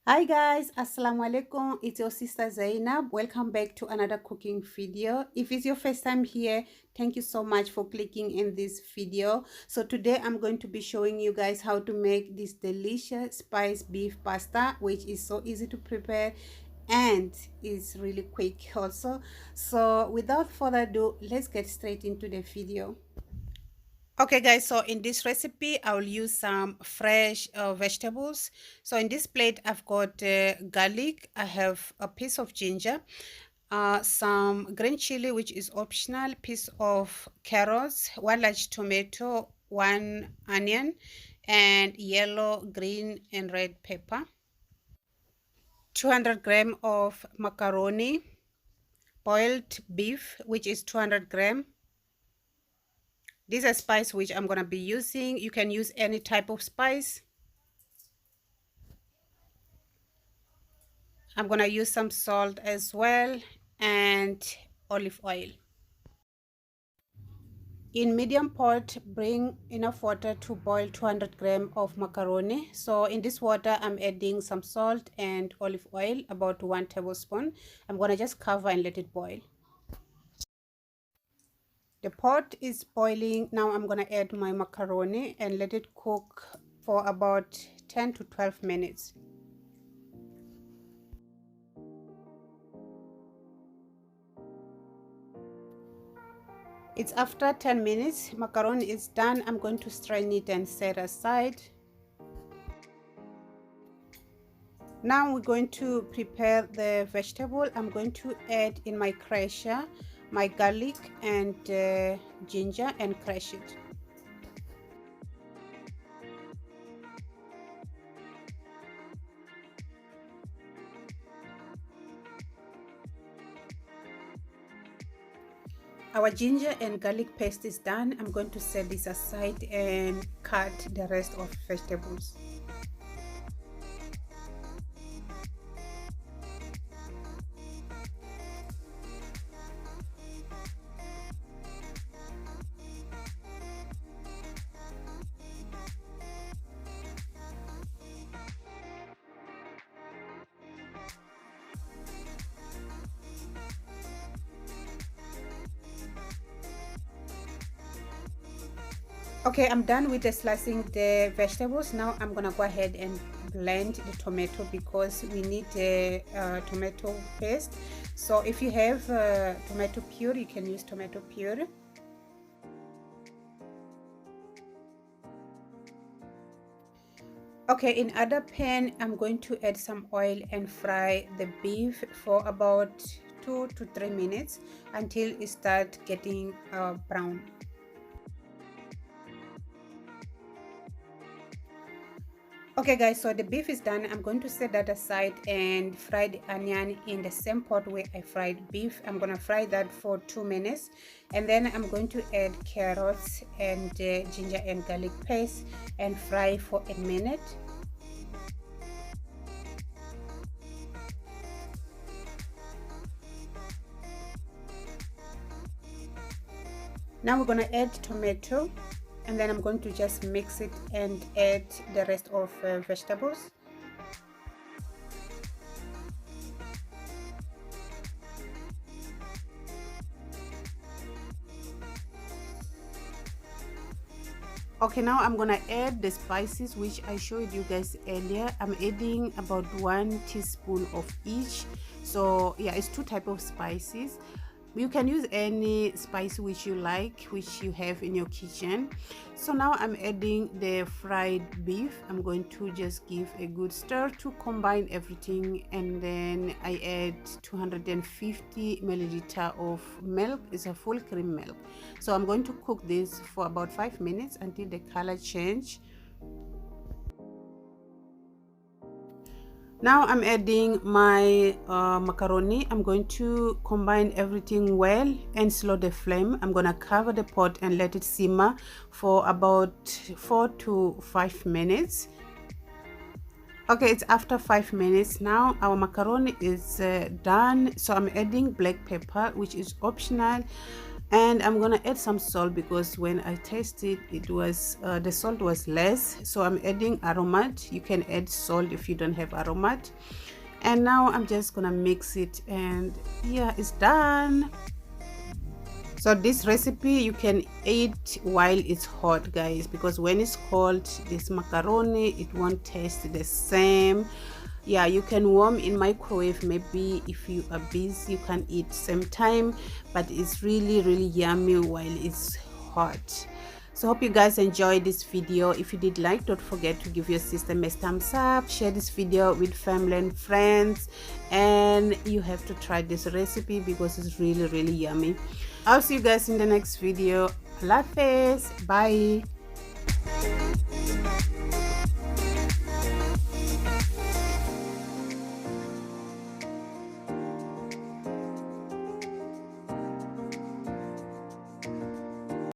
Hi guys, assalamu alaikum. It's your sister Zainab. Welcome back to another cooking video. If it's your first time here, thank you so much for clicking in this video. So today I'm going to be showing you guys how to make this delicious spiced beef pasta, which is so easy to prepare and is really quick also. So without further ado, let's get straight into the video. Okay guys, so in this recipe I'll use some fresh vegetables. So in this plate I've got garlic, I have a piece of ginger, some green chili which is optional, piece of carrots, one large tomato, one onion, and yellow, green and red pepper, 200 gram of macaroni, boiled beef which is 200 gram. This is a spice which I'm going to be using. You can use any type of spice. I'm going to use some salt as well and olive oil. In medium pot, bring enough water to boil 200 gram of macaroni. So in this water, I'm adding some salt and olive oil, about 1 tablespoon. I'm going to just cover and let it boil. The pot is boiling. Now I'm going to add my macaroni and let it cook for about 10 to 12 minutes. It's after 10 minutes. Macaroni is done. I'm going to strain it and set aside. Now we're going to prepare the vegetable. I'm going to add in my crusher my garlic and ginger and crush it. Our ginger and garlic paste is done. I'm going to set this aside and cut the rest of vegetables. Okay, I'm done with the slicing the vegetables. Now I'm gonna go ahead and blend the tomato because we need a tomato paste. So if you have tomato puree, you can use tomato puree. Okay, in other pan I'm going to add some oil and fry the beef for about 2 to 3 minutes until it starts getting brown. Okay guys, so the beef is done. I'm going to set that aside and fry the onion in the same pot where I fried beef. I'm gonna fry that for 2 minutes and then I'm going to add carrots and ginger and garlic paste and fry for a minute. Now we're gonna add tomato and then I'm going to just mix it and add the rest of vegetables. Okay, now I'm gonna add the spices which I showed you guys earlier. I'm adding about 1 teaspoon of each. So yeah, it's 2 types of spices. You can use any spice which you like, which you have in your kitchen. So now I'm adding the fried beef. I'm going to just give a good stir to combine everything, and then I add 250 milliliter of milk. It's a full cream milk. So I'm going to cook this for about 5 minutes until the color change. Now I'm adding my macaroni. I'm going to combine everything well and slow the flame. I'm gonna cover the pot and let it simmer for about 4 to 5 minutes. Okay, it's after 5 minutes now. Our macaroni is done. So I'm adding black pepper, which is optional. And I'm gonna add some salt because when I tasted it was the salt was less, so I'm adding aromat. You can add salt if you don't have aromat. And now I'm just gonna mix it, and yeah, it's done. So this recipe you can eat while it's hot, guys, because when it's cold, this macaroni, it won't taste the same. Yeah, you can warm in microwave. Maybe if you are busy you can eat same time, but it's really yummy while it's hot. So hope you guys enjoyed this video. If you did like, don't forget to give your system a thumbs up, share this video with family and friends, and you have to try this recipe because it's really yummy. I'll see you guys in the next video. Allah Hafiz. Bye.